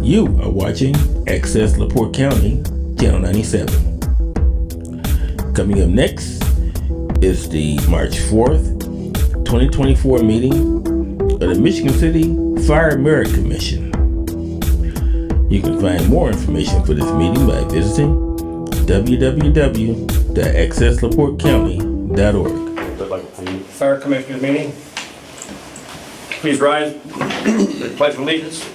You are watching Access LaPorte County, Channel 97. Coming up next is the March 4th, 2024 meeting of the Michigan City Fire Merit Commission. You can find more information for this meeting by visiting www.accesslaportecounty.org. Fire Commissioners meeting. Please rise for the Pledge of Allegiance.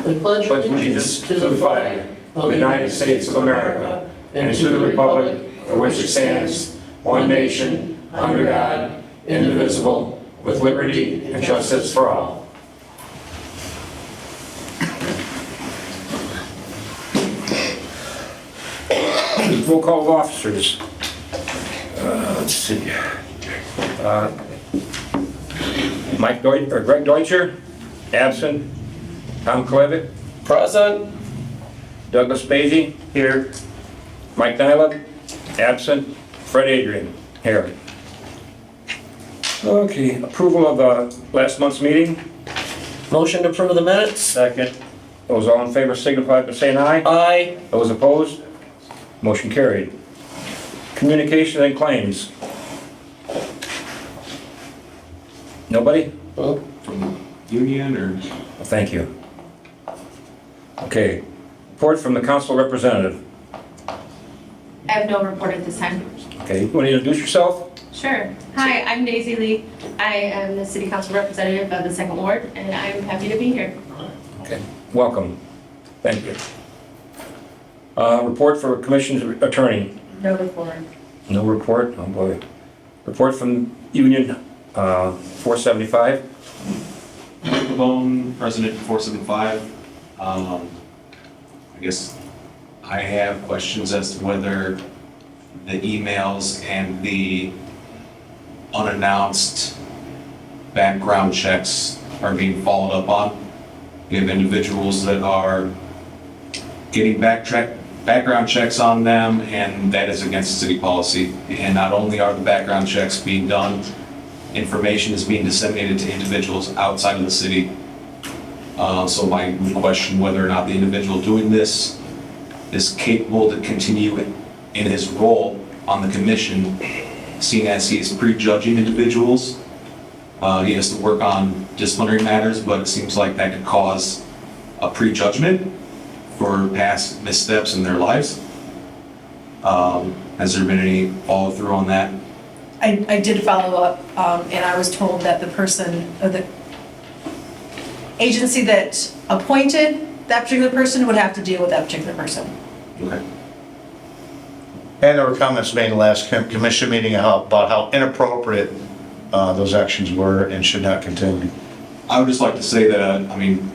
We pledge Allegiance to the flag of the United States of America and to the republic for which it stands, one nation, under God, indivisible, with liberty and justice for all. Roll call of officers. Let's see. Greg Deutscher, absent. Tom Klevitt, Present. Douglas Beatty, here. Mike Nyland, absent. Fred Adrian, here. Okay, approval of last month's meeting. Motion to approve the minutes? Second. Those all in favor signify by saying aye. Aye. Those opposed? Motion carried. Communication and claims. Nobody? From Union or? Thank you. Okay, report from the council representative. I have no report at this time. Okay, you want to introduce yourself? Sure. Hi, I'm Daisy Lee. I am the City Council representative of the Second Ward, and I'm happy to be here. Okay, welcome. Thank you. Report for Commission's Attorney. No report. No report? Oh boy. Report from Union 475. Michael Bone, President 475. I guess I have questions as to whether the emails and the unannounced background checks are being followed up on. We have individuals that are getting background checks on them, and that is against city policy. And not only are the background checks being done, information is being disseminated to individuals outside of the city. So my question whether or not the individual doing this is capable to continue in his role on the commission, seeing as he is prejudging individuals. He has to work on disciplinary matters, but it seems like that could cause a prejudgment for past missteps in their lives. Has there been any follow through on that? I did follow up, and I was told that the person, or the agency that appointed that particular person would have to deal with that particular person. Okay. And there were comments made in the last commission meeting about how inappropriate those actions were and should not continue. I would just like to say that, when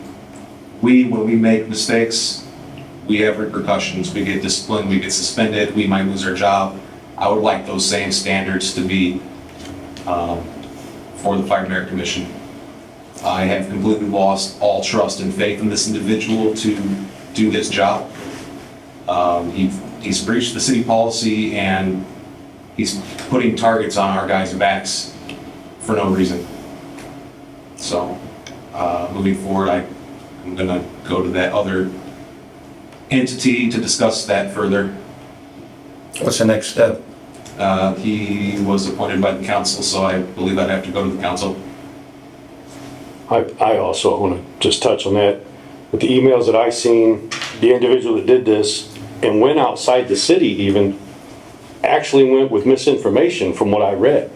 we make mistakes, we have repercussions. We get disciplined, we get suspended, we might lose our job. I would like those same standards to be for the Fire Merit Commission. I have completely lost all trust and faith in this individual to do his job. He's breached the city policy, and he's putting targets on our guys' backs for no reason. So, moving forward, I'm gonna go to that other entity to discuss that further. What's the next step? He was appointed by the council, so I believe I'd have to go to the council. I also want to just touch on that. With the emails that I seen, the individual that did this and went outside the city even actually went with misinformation from what I read.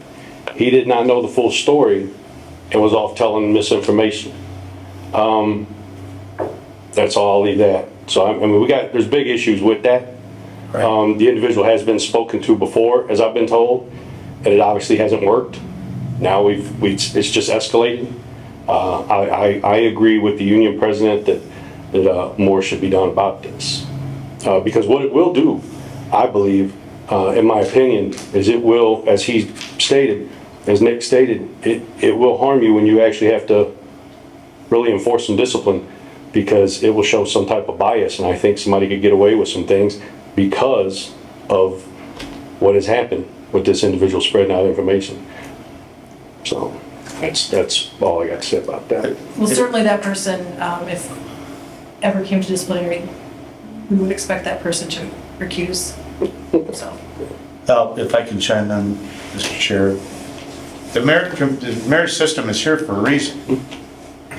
He did not know the full story and was off telling misinformation. That's all, I'll leave that. So there's big issues with that. Right. The individual has been spoken to before, as I've been told, and it obviously hasn't worked. Now it's just escalating. I agree with the union president that more should be done about this. Because what it will do, I believe, in my opinion, is it will, as he stated, as Nick stated, it will harm you when you actually have to really enforce some discipline, because it will show some type of bias, and I think somebody could get away with some things because of what has happened with this individual spreading out information. So that's all I got to say about that. Well, certainly that person, if ever came to disciplinary, we would expect that person to recuse. So, If I can chime in, Mr. Chair. The merit system is here for a reason.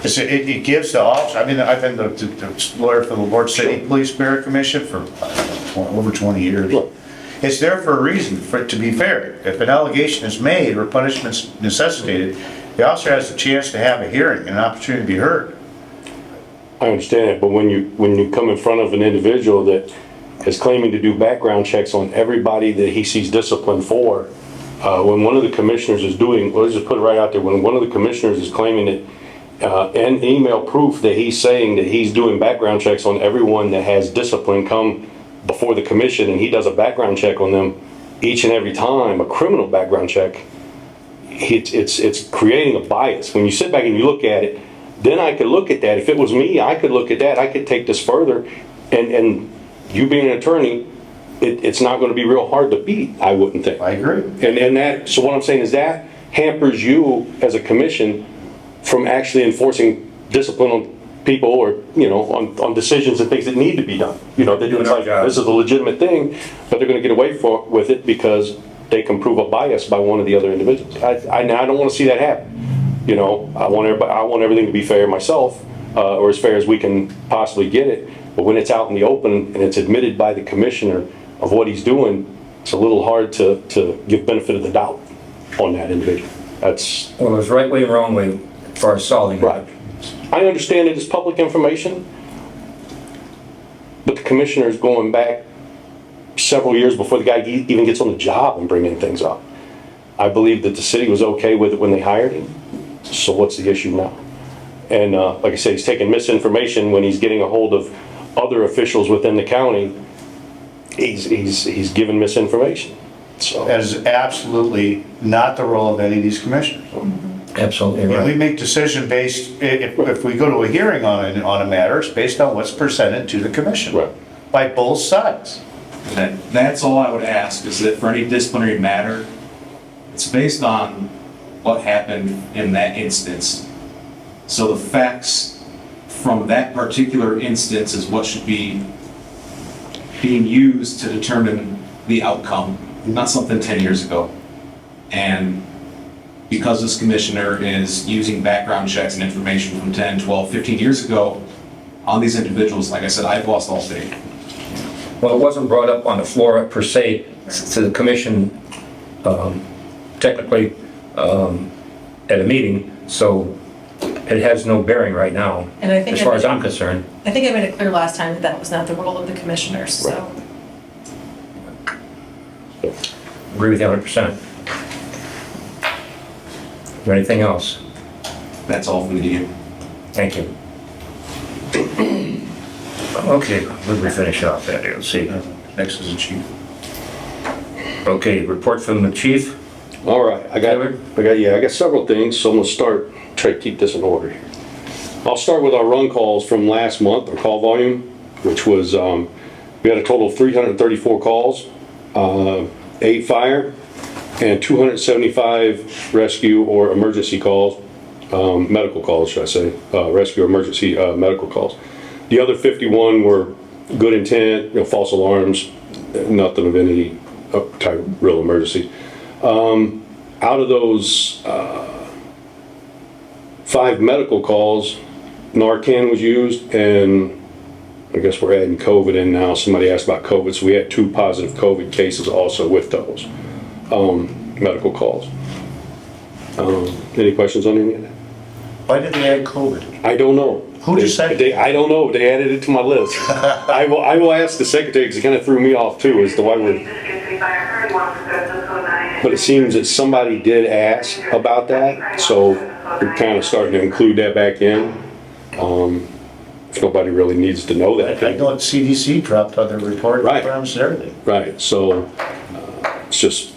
It gives the officer, I mean, I've been the lawyer for the Lord City Police Merit Commission for over 20 years. It's there for a reason, for it to be fair. If an allegation is made or punishment's necessitated, the officer has the chance to have a hearing and an opportunity to be heard. I understand it, but when you come in front of an individual that is claiming to do background checks on everybody that he sees discipline for, when one of the commissioners is doing, let's just put it right out there, when one of the commissioners is claiming that, and email proof that he's saying that he's doing background checks on everyone that has discipline come before the commission, and he does a background check on them each and every time, a criminal background check, it's creating a bias. When you sit back and you look at it, then I could look at that. If it was me, I could look at that. I could take this further, and you being an attorney, it's not going to be real hard to beat, I wouldn't think. I agree. And that, so what I'm saying is that hampers you as a commission from actually enforcing discipline on people, or, you know, on decisions and things that need to be done. You know, they're doing like, this is a legitimate thing, but they're going to get away with it because they can prove a bias by one of the other individuals. I don't want to see that happen. You know, I want everything to be fair myself, or as fair as we can possibly get it. But when it's out in the open and it's admitted by the commissioner of what he's doing, it's a little hard to give benefit of the doubt on that individual. That's Well, there's right way and wrong way as far as solving right. that. I understand it is public information, but the commissioner is going back several years before the guy even gets on the job and bringing things up. I believe that the city was okay with it when they hired him. So what's the issue now? And like I said, he's taking misinformation when he's getting a hold of other officials within the county. He's given misinformation. So That is absolutely not the role of any of these commissioners. Absolutely We right. make decision based, if we go to a hearing on a matter, it's based on what's presented to the commission. Right. By both sides. That's all I would ask, is that for any disciplinary matter, it's based on what happened in that instance. So the facts from that particular instance is what should be being used to determine the outcome, not something 10 years ago. And because this commissioner is using background checks and information from 10, 12, 15 years ago on these individuals, like I said, I've lost all faith. Well, it wasn't brought up on the floor per se to the commission, technically, at a meeting, so it has no bearing right now, And I think as far as I'm concerned. I think I made it clear last time that that was not the role of the commissioners, so. Agree with you 100%. Is there anything else? That's all from the DM. Thank you. Okay, where did we finish off that? Let's see. Next is the chief. Okay, report from the chief. all right, I got several things, so I'm gonna try to keep this in order here. I'll start with our run calls from last month, our call volume, which was, we had a total of 334 calls, 8 fire, and 275 rescue or emergency calls, medical calls, should I say, rescue or emergency medical calls. The other 51 were good intent, false alarms, nothing of any type of real emergency. Out of those 5 medical calls, Narcan was used, and I guess we're adding COVID in now. Somebody asked about COVID, so we had 2 positive COVID cases also with those medical calls. Any questions on any of that? Why did they add COVID? I don't know. Who'd you say? I don't know. They added it to my list. I will ask the secretary, because it kind of threw me off too, as to why we're. But it seems that somebody did ask about that, so we're kind of starting to include that back in. If nobody really needs to know that. I know CDC dropped on their report, Right. programs and everything. Right, so it's just,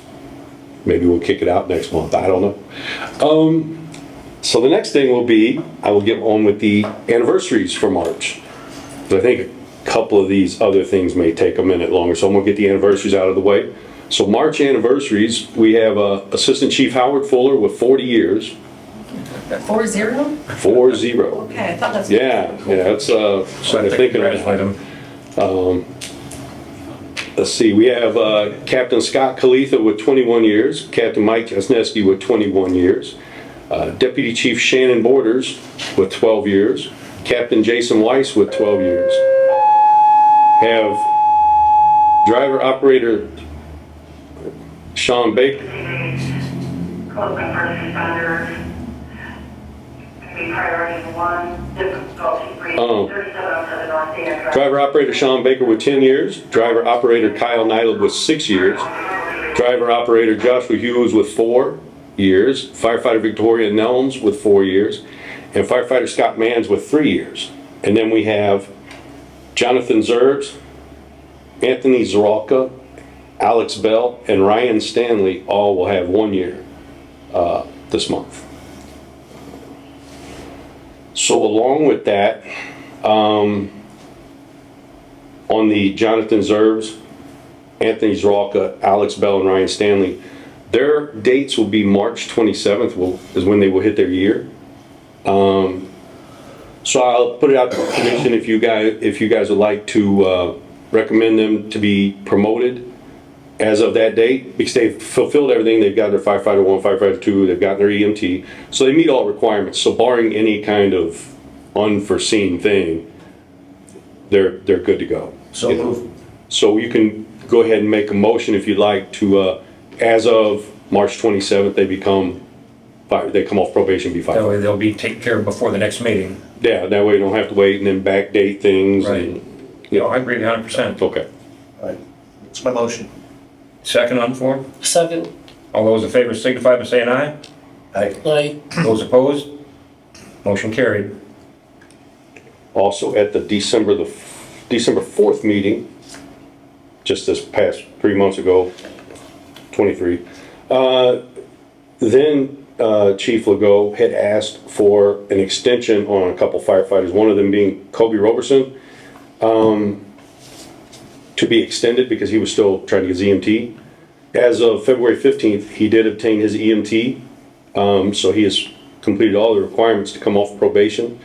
maybe we'll kick it out next month, I don't know. So the next thing will be, I will get on with the anniversaries for March. But I think a couple of these other things may take a minute longer, so I'm gonna get the anniversaries out of the way. So March anniversaries, we have Assistant Chief Howard Fuller with 40 years. 4-0? 4-0. Okay, I thought that's. Yeah, it's, sort of thinking right Congratulate him. Let's see, we have Captain Scott Kalitha with 21 years, Captain Mike Jesneski with 21 years, Deputy Chief Shannon Borders with 12 years, Captain Jason Weiss with 12 years. Have driver operator Sean Baker. Close and first responders. Be priority 1, difficulty 3, 3707 North Dana Drive. Driver operator Sean Baker with 10 years, driver operator Kyle Nyland with 6 years, driver operator Joshua Hughes with 4 years, firefighter Victoria Nelms with 4 years, and firefighter Scott Manns with 3 years. And then we have Jonathan Zerbs, Anthony Zaralka, Alex Bell, and Ryan Stanley all will have 1 year this month. So along with that, on the Jonathan Zerbs, Anthony Zaralka, Alex Bell, and Ryan Stanley, their dates will be March 27th is when they will hit their year. So I'll put it out to the commission if you guys would like to recommend them to be promoted as of that date, because they've fulfilled everything. They've got their firefighter 1, firefighter 2, they've got their EMT, so they meet all requirements. So barring any kind of unforeseen thing, they're good to go. So moved. So you can go ahead and make a motion if you'd like to, as of March 27th, they come off probation, be That fired. way they'll be taken care of before the next meeting. Yeah, that way you don't have to wait and then backdate things. Right. Yeah, I agree 100%. Okay. All right, that's my motion. Second on the floor? Second. All those in favor signify by saying aye. Aye. Aye. Those opposed? Motion carried. Also at the December 4th meeting, just this past 3 months ago, 23, then Chief Legault had asked for an extension on a couple firefighters, one of them being Kobe Roberson, to be extended because he was still trying to get his EMT. As of February 15th, he did obtain his EMT, so he has completed all the requirements to come off probation.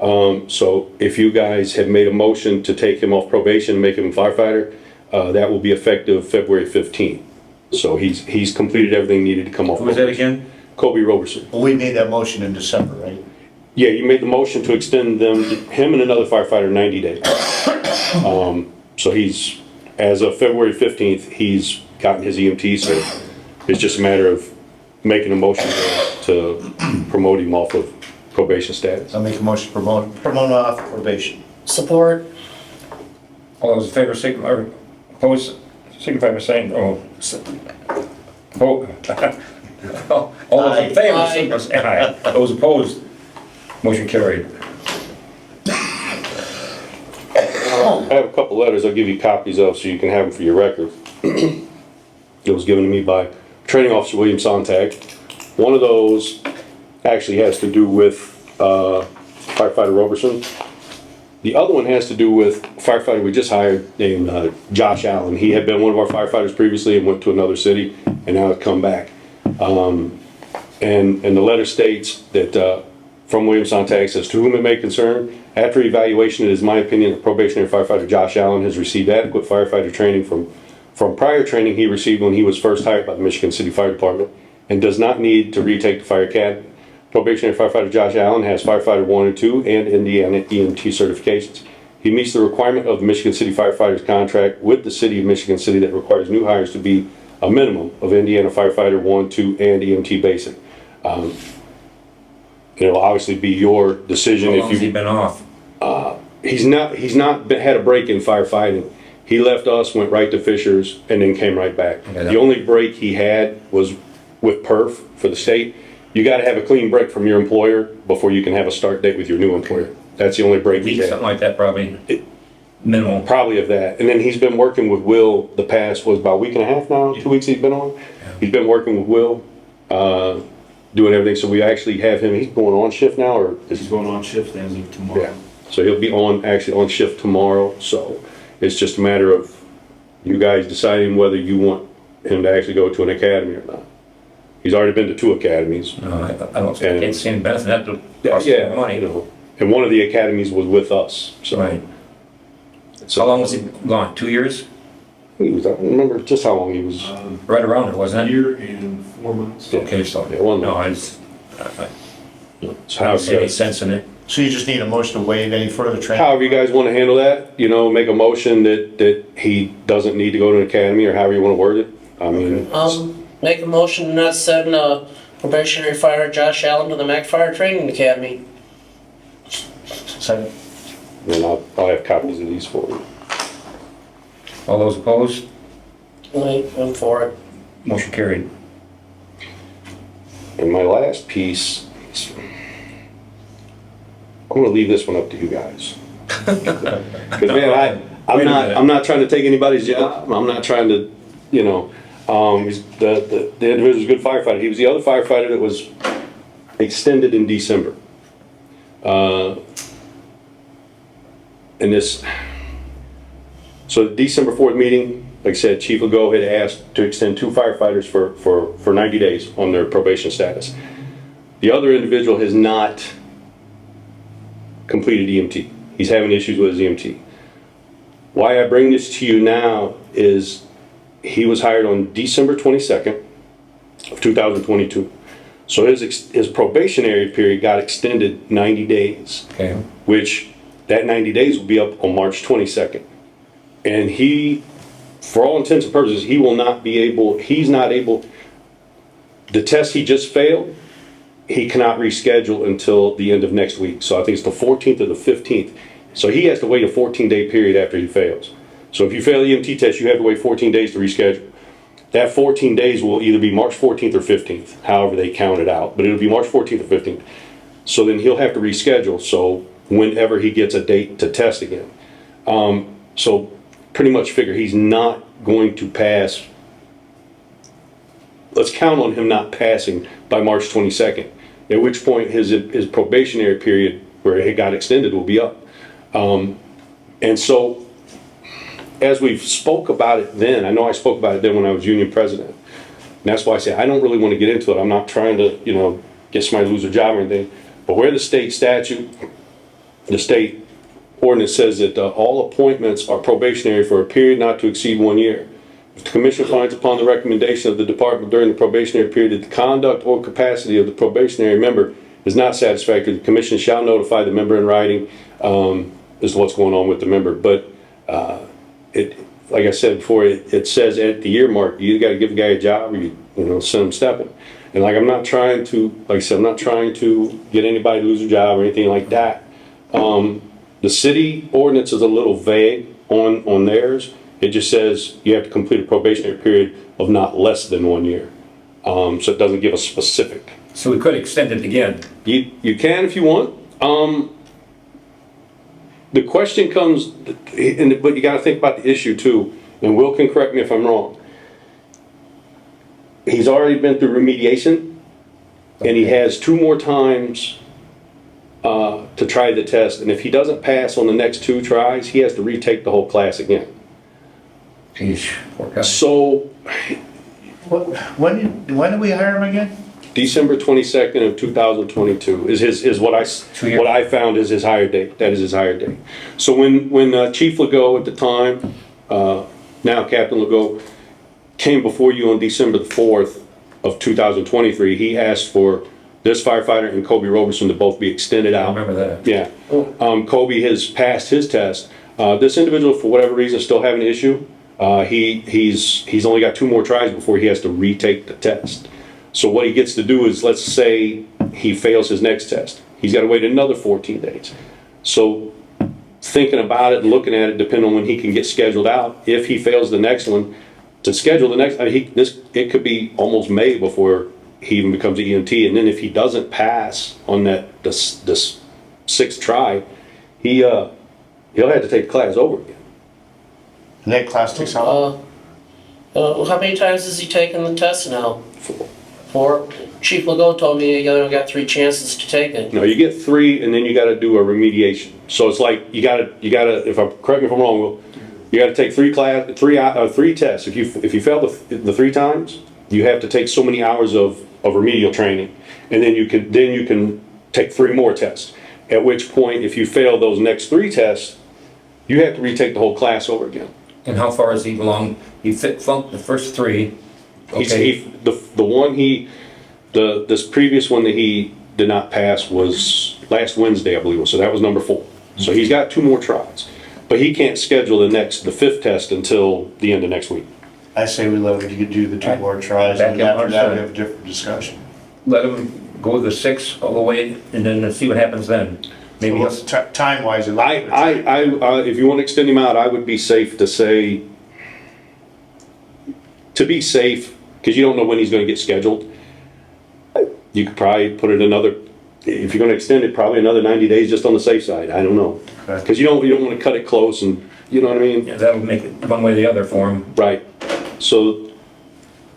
So if you guys have made a motion to take him off probation and make him a firefighter, that will be effective February 15th. So he's completed everything needed to come off. Who was that again? Kobe Roberson. Well, we made that motion in December, right? Yeah, you made the motion to extend him and another firefighter 90 days. So he's, as of February 15th, he's gotten his EMT, so it's just a matter of making a motion to promote him off of probation status. I'll make a motion to promote off probation. Support. All those in favor signify, or opposed signify by saying, all those in favor Aye. signify by saying aye. Those opposed? Motion carried. I have a couple letters I'll give you copies of so you can have them for your records. It was given to me by Training Officer William Sontag. One of those actually has to do with firefighter Roberson. The other one has to do with a firefighter we just hired named Josh Allen. He had been one of our firefighters previously and went to another city and now has come back. And the letter states that from William Sontag says, to whom it may concern, after evaluation, it is my opinion that probationary firefighter Josh Allen has received adequate firefighter training from prior training he received when he was first hired by the Michigan City Fire Department and does not need to retake the fire academy. Probationary firefighter Josh Allen has firefighter 1 and 2 and Indiana EMT certifications. He meets the requirement of the Michigan City Firefighters contract with the City of Michigan City that requires new hires to be a minimum of Indiana firefighter 1, 2, and EMT basic. It'll obviously be your decision How if long has he you. been off? He's not had a break in firefighting. He left us, went right to Fishers, and then came right back. Okay. The only break he had was with PERF for the state. You got to have a clean break from your employer before you can have a start date with your new employer. That's the only break he Week, something had. like that probably. Minimal. Probably of that. And then he's been working with Will the past, was about a week and a half now, 2 weeks he's been on. He's been working with Will, doing everything. So we actually have him, he's going on shift now, or is He's going on shift as of tomorrow. Yeah, so he'll be actually on shift tomorrow, so it's just a matter of you guys deciding whether you want him to actually go to an academy or not. He's already been to 2 academies. No, I don't, I can't see any benefit, that to cost Yeah, money. you know, and one of the academies was with us, so. Right. So how long was he gone? 2 years? He was, I don't remember just how long he was. Right around it, wasn't it? Year and 4 months. Okay, so, Yeah, one no, month. I So don't see any sense in it. So you just need a motion to waive any further training? however you guys want to handle that, you know, make a motion that he doesn't need to go to an academy, or however you want to word it. I mean, Make a motion to not send probationary fire Josh Allen to the Mac Fire Training Academy. Second. and I'll have copies of these for you. All those opposed? I'm for it. Motion carried. And my last piece, I'm gonna leave this one up to you guys. Because man, I'm not trying to take anybody's job. I'm not trying to, you know, the individual's a good firefighter. He was the other firefighter that was extended in December. And this, so the December 4th meeting, like I said, Chief Legault had asked to extend 2 firefighters for 90 days on their probation status. The other individual has not completed EMT. He's having issues with his EMT. Why I bring this to you now is he was hired on December 22nd of 2022. So his probationary period got extended 90 days, Okay. which that 90 days will be up on March 22nd. And he, for all intents and purposes, he's not able, the test he just failed, he cannot reschedule until the end of next week. So I think it's the 14th or the 15th. So he has to wait a 14-day period after he fails. So if you fail the EMT test, you have to wait 14 days to reschedule. That 14 days will either be March 14th or 15th, however they count it out, but it'll be March 14th or 15th. So then he'll have to reschedule, so whenever he gets a date to test again. So pretty much figure he's not going to pass. Let's count on him not passing by March 22nd, at which point his probationary period where it got extended will be up. And so as we've spoke about it then, I know I spoke about it then when I was union president. And that's why I say I don't really want to get into it. I'm not trying to, you know, get somebody to lose their job or anything. But where the state statute, the state ordinance says that all appointments are probationary for a period not to exceed 1 year. If the commission finds upon the recommendation of the department during the probationary period that the conduct or capacity of the probationary member is not satisfactory, the commission shall notify the member in writing as to what's going on with the member. But like I said before, it says at the year mark, you either got to give a guy a job or you send him stepping. And like I'm not trying to, like I said, I'm not trying to get anybody to lose a job or anything like that. The city ordinance is a little vague on theirs. It just says you have to complete a probationary period of not less than 1 year. So it doesn't give a specific. So we could extend it again. You can if you want. The question comes, but you got to think about the issue too, and Will can correct me if I'm wrong. He's already been through remediation, and he has 2 more times to try the test, and if he doesn't pass on the next 2 tries, he has to retake the whole class again. Geez, poor guy. So, When did we hire him again? December 22nd of 2022 is what I found is his hire date. That is his hire date. So when Chief Legault at the time, now Captain Legault, came before you on December the 4th of 2023, he asked for this firefighter and Kobe Roberson to both be extended out. I remember that. Yeah. Kobe has passed his test. This individual, for whatever reason, is still having an issue. He's only got 2 more tries before he has to retake the test. So what he gets to do is, let's say he fails his next test. He's got to wait another 14 days. So thinking about it and looking at it, depending on when he can get scheduled out, if he fails the next one, to schedule the next, it could be almost May before he even becomes an EMT. And then if he doesn't pass on this 6th try, he'll have to take the class over again. And that class takes how long? How many times has he taken the test now? 4. Chief Legault told me you only got 3 chances to take it. No, you get 3, and then you got to do a remediation. So it's like you got to. If correct me if I'm wrong, Will, you got to take 3 tests. If you fail the 3 times, you have to take so many hours of of remedial training. And then you can take 3 more tests. At which point, if you fail those next 3 tests, you have to retake the whole class over again. And how far is he along? He flunked the first 3. Okay. This previous one that he did not pass was last Wednesday, I believe it was, so that was number 4. So he's got 2 more tries. But he can't schedule the 5th test until the end of next week. I say we let him do the 2 more tries, Back and in after March that, we 7th. have a different discussion. Let him go to the 6 all the way and then see what happens then. Maybe he'll. Time-wise, If you want to extend him out, I would be safe to say, to be safe, because you don't know when he's going to get scheduled, you could probably put it another, if you're going to extend it, probably another 90 days just on the safe side. I don't know. Okay. Because you don't want to cut it close and, you know what I mean? Yeah, that'll make it one way or the other for him. Right. So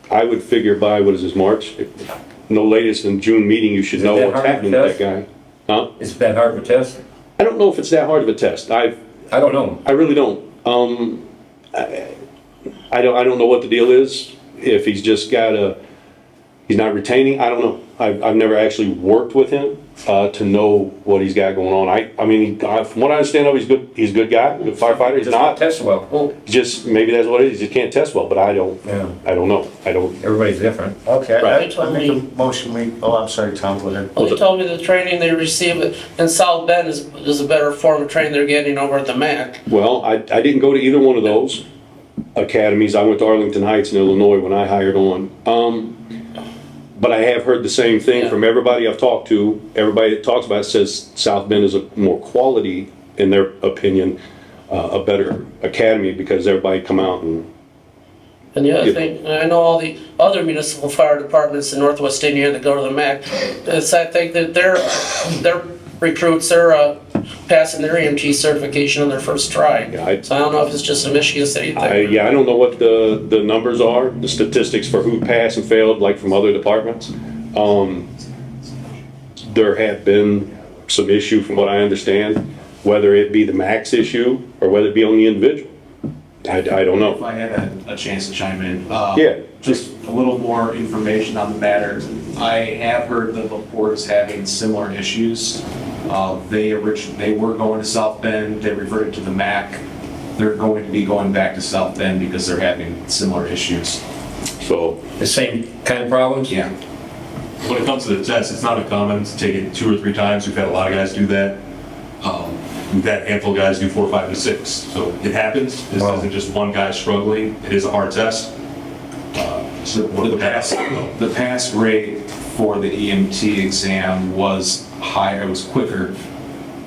I would figure by, what is this, March? No latest than June meeting, you should Is it know that what's hard to happening with that test? guy. Huh? Is it that hard of a test? I don't know if it's that hard of a test. I don't know. I really don't. I don't know what the deal is. If he's just he's not retaining, I don't know. I've never actually worked with him to know what he's got going on. I mean, from what I understand of, he's a good guy, good firefighter. He's Just not not, test well. just, maybe that's what it is. He just can't test well, but I don't Yeah. know. I don't. Everybody's different. Okay, Right. I make a motion, I'm sorry, Tom, go ahead. Well, they told me the training they receive in South Bend is a better form of training they're getting over at the MAC. Well, I didn't go to either one of those academies. I went to Arlington Heights in Illinois when I hired on. But I have heard the same thing Yeah. from everybody I've talked to. Everybody that talks about it says South Bend is a more quality, in their opinion, a better academy because everybody come out and, And the other Yeah. thing, I know all the other municipal fire departments in Northwest Indiana that go to the MAC, it's, I think that their recruits, they're passing their EMT certification on their first try. Yeah, So I don't know if it's just a Michigan City thing. I don't know what the numbers are, the statistics for who passed and failed, like from other departments. There have been some issue from what I understand, whether it be the max issue or whether it be on the individual. I don't If know. I had a chance to chime in. Yeah. Just a little more information on the matter. I have heard that LaPorte is having similar issues. They were going to South Bend, they reverted to the MAC. They're going to be going back to South Bend because they're having similar issues. So, The same kind of problems? Yeah. When it comes to the test, it's not uncommon to take it 2 or 3 times. We've had a lot of guys do that. We've had a handful of guys do 4, 5, and 6. So it happens. This isn't just one guy struggling. It is a hard test. The pass rate for the EMT exam was higher, it was quicker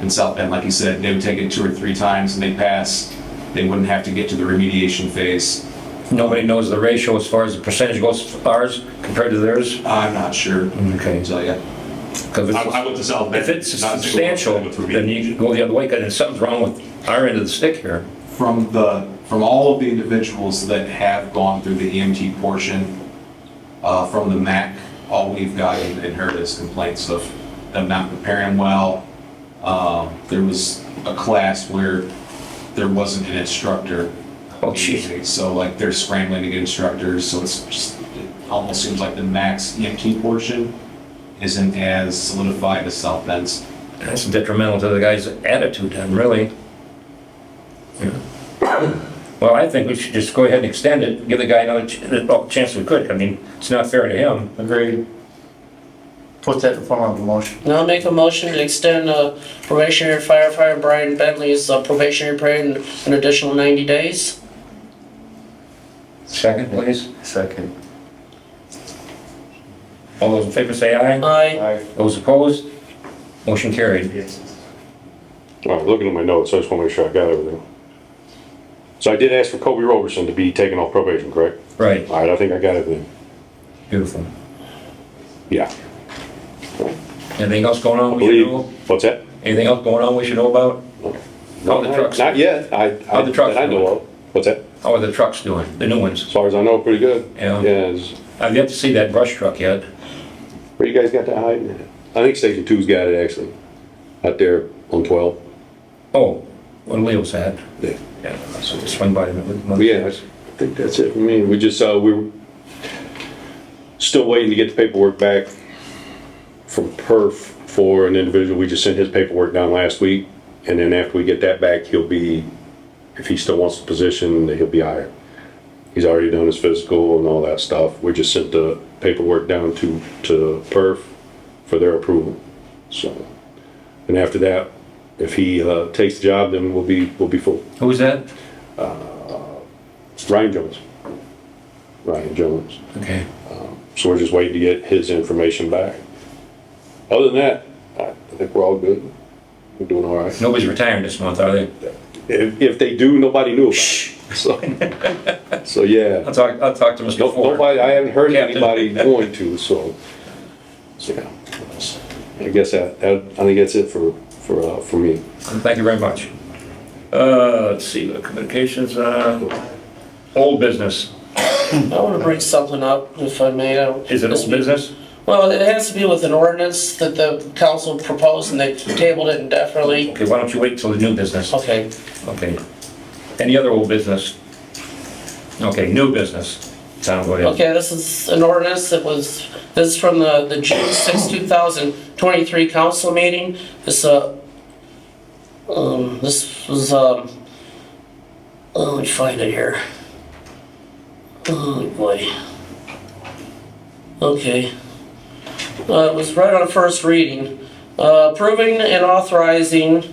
in South Bend. Like you said, they would take it 2 or 3 times and they pass. They wouldn't have to get to the remediation phase. Nobody knows the ratio as far as the percentage goes for ours compared to theirs? I'm not sure. Okay. I'll tell you. Because I went to South Bend. if it's not to go substantial, with remediation. then you go the other way, because something's wrong with our end of the stick here. From all of the individuals that have gone through the EMT portion from the MAC, all we've gotten and heard is complaints of them not preparing well. There was a class where there wasn't an instructor. Oh, geez. So like they're scrambling to get instructors, so it almost seems like the MAC's EMT portion isn't as solidified as South Bend's. That's detrimental to the guy's attitude then, really. Yeah. Well, I think we should just go ahead and extend it, give the guy another chance we could. I mean, it's not fair to him. Agreed. Put that in form of a motion. Now I'll make a motion to extend probationary firefighter Brian Bentley's probationary period an additional 90 days. Second, please. Second. All those in favor say aye. Aye. Aye. Those opposed? Motion carried. all right, looking at my notes, I just want to make sure I got everything. So I did ask for Kobe Roberson to be taken off probation, correct? Right, All right, I think I got everything. beautiful. Yeah. Anything else going on I we should know? believe, what's that? Anything else going on we should know about? How the trucks? Not yet. How the trucks that I know doing? of. What's that? How are the trucks doing? The new ones? As far as I know, pretty good. Yeah. it's- I've yet to see that brush truck yet. Where you guys got that hiding at? I think Station 2's got it actually, out there on 12. Oh, what Leo's had. Yeah. Yeah, so swing by them. But yeah, I think that's it for me. We just, Still waiting to get the paperwork back from Perf for an individual. We just sent his paperwork down last week, and then after we get that back, he'll be, if he still wants the position, he'll be hired. He's already done his physical and all that stuff. We just sent the paperwork down to Perf for their approval. So, and after that, if he takes the job, then we'll be full. Who's that? Ryan Jones. Ryan Jones. Okay. So we're just waiting to get his information back. Other than that, I think we're all good. We're doing all right. Nobody's retiring this month, are they? If they do, nobody knew about it. So yeah. I'll talk to Mr. Ford. Nobody, I haven't heard Captain. anybody going to, so yeah. I guess I think that's it for me. Thank you very much. Let's see, communications, old business. I want to bring something up, if I may. Is it old business? Well, it has to be with an ordinance that the council proposed and they tabled it indefinitely. Okay, why don't you wait until the new business? Okay. Okay. Any other old business? Okay, new business. Tom, go ahead. Okay, this is an ordinance this is from the June 6, 2023 council meeting. This was, let me find it here. Oh boy. Okay. It was right on first reading. Approving and authorizing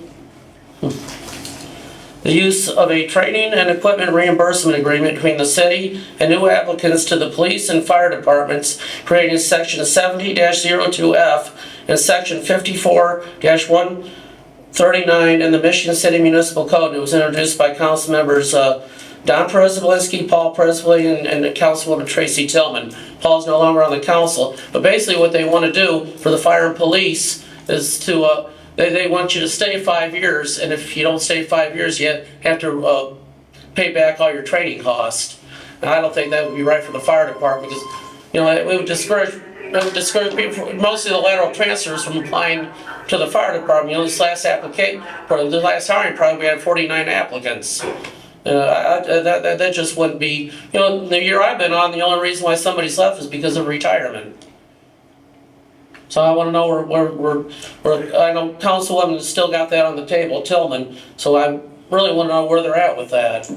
the use of a training and equipment reimbursement agreement between the city and new applicants to the police and fire departments, creating section 70-02F and section 54-139 in the Michigan City Municipal Code. It was introduced by council members Don Przybylski, Paul Presley, and Councilwoman Tracy Tillman. Paul's no longer on the council, but basically what they want to do for the fire and police is to, they want you to stay 5 years, and if you don't stay 5 years, you have to pay back all your training costs. And I don't think that would be right for the fire department, because, you know, it would discourage people, mostly the lateral transfers, from applying to the fire department. You know, this last hiring, probably we had 49 applicants. That just wouldn't be, you know, the year I've been on, the only reason why somebody's left is because of retirement. So I want to know where I know Councilwoman has still got that on the table, Tillman, so I really want to know where they're at with that.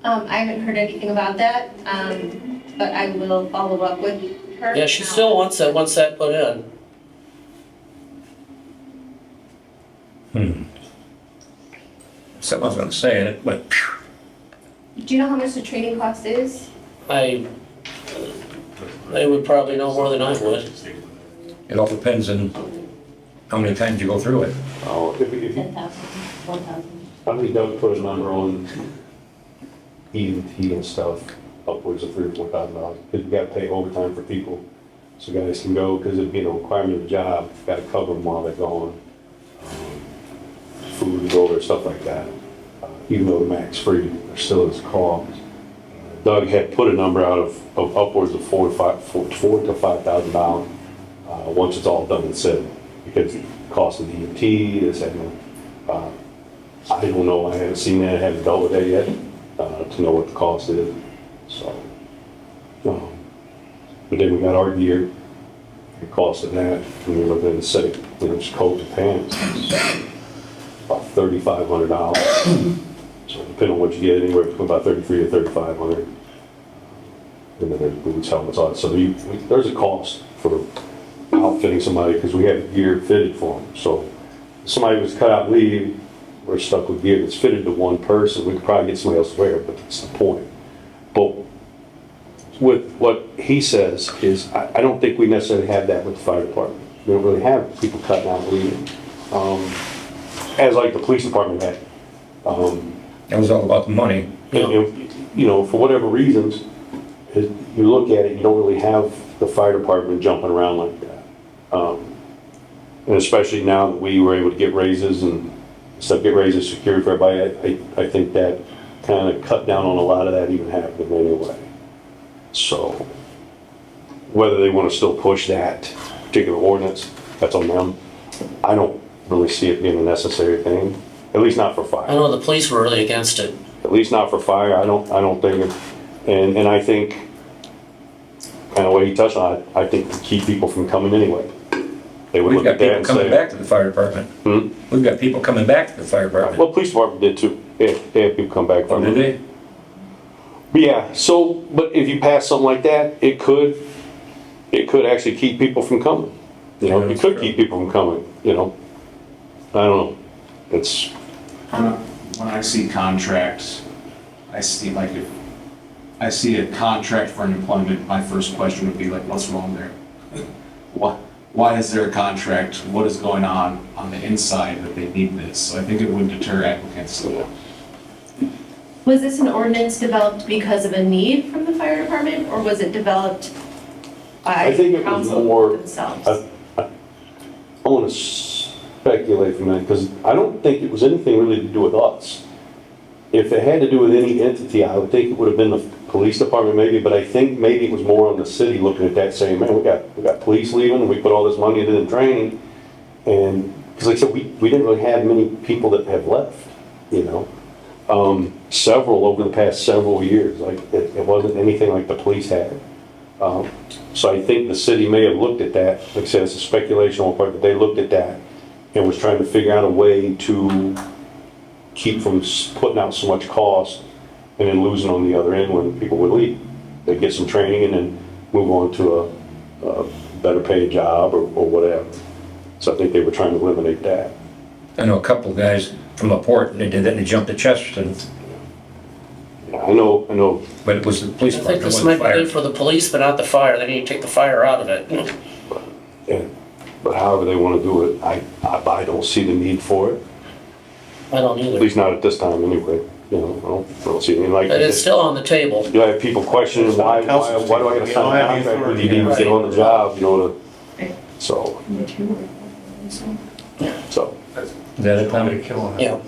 I haven't heard anything about that, but I will follow up with her. Yeah, she still wants that put in. Something I was gonna say, and it went, phew. Do you know how much the training cost is? They would probably know more than I would. It all depends on how many times you go through it. Oh, if you, 10,000, 1,000. I think Doug put a number on EMT and stuff, upwards of $3,000 or $4,000, because we gotta pay overtime for people, so guys can go, because it'd be a requirement of the job, gotta cover them while they're gone. Food and over, stuff like that. Even though the max free, there still is cost. Doug had put a number out of upwards of $4,000 to $5,000 once it's all done and said, because the cost of the EMT is, I don't know, I haven't seen that, I haven't dealt with that yet, to know what the cost is. So, but then we got our gear, the cost of that, and we're looking at the set, just coat and pants. About $3,500. So depending on what you get, anywhere between about $3,300 to $3,500. And then there's boots, helmets, on. So there's a cost for outfitting somebody, because we have gear fitted for them. So if somebody was cut out and leave, we're stuck with gear that's fitted to one person. We could probably get somebody else to wear it, but that's the point. But with what he says is, I don't think we necessarily have that with the fire department. We don't really have people cutting out and leaving. As like the police department had. It was all about the money. You know, for whatever reasons, you look at it, you don't really have the fire department jumping around like that. And especially now that we were able to get raises and secured for everybody, I think that kind of cut down on a lot of that even happening anyway. So whether they want to still push that particular ordinance, that's on them. I don't really see it being a necessary thing, at least not for fire. I know the police were really against it. At least not for fire. I don't think it, and I think kind of what he touched on, I think to keep people from coming anyway. They would We've look got at that people and coming say, back to the fire department. We've got people coming back to the fire department. well, police department did too. They had people come back Oh, from did it. they? But yeah, so, but if you pass something like that, it could actually keep people from coming. You know, Yeah, it that's could true. keep people from coming, you know? I don't know. It's, When I see contracts, I see like if I see a contract for an employment, my first question would be like, what's wrong there? Why is there a contract? What is going on the inside that they need this? So I think it would deter applicants. Was this an ordinance developed because of a need from the fire department, or was it developed by I think it was council more, themselves? I want to speculate for a minute, because I don't think it was anything really to do with us. If it had to do with any entity, I would think it would have been the police department maybe, but I think maybe it was more on the city looking at that saying, man, we got police leaving, we put all this money into the training. And, because like I said, we didn't really have many people that have left, you know? Several over the past several years, like it wasn't anything like the police had. So I think the city may have looked at that, like I said, it's a speculation on one part, but they looked at that and was trying to figure out a way to keep from putting out so much cost and then losing on the other end when people would leave. They'd get some training and then move on to a better paid job or whatever. So I think they were trying to eliminate that. I know a couple of guys from La Porte, and they did that, and they jumped to Chesterton, Yeah, I know, but it was the police I department, think it this wasn't might be fire. good for the police, but not the fire. They need to take the fire out of it. but however they want to do it, I don't see the need for it. I don't At either. least not at this time anyway, you know, I don't see any, like, But it's still on the table. you have people questioning why do I gotta sign a contract when you didn't even get on the job, you know, so. So, Is that it, Tommy? Yeah.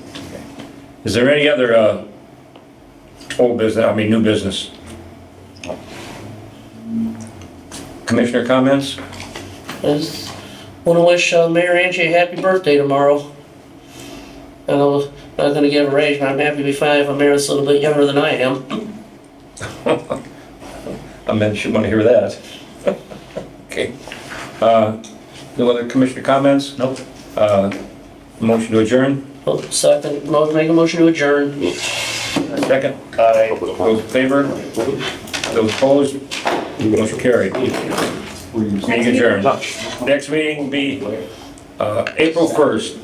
Is there any other, old business, new business? Commissioner comments? Just want to wish Mayor Angie a happy birthday tomorrow. I know I'm not going to give her age, but I'm happy to be 5. I'm Mayor's a little bit younger than I am. I meant you want to hear that. Okay. No other commissioner comments? Nope. Motion to adjourn? Oh, second, make a motion to adjourn. Second? Aye. Those in favor? Those opposed? Motion carried. Meeting adjourned. Next meeting will be April 1st.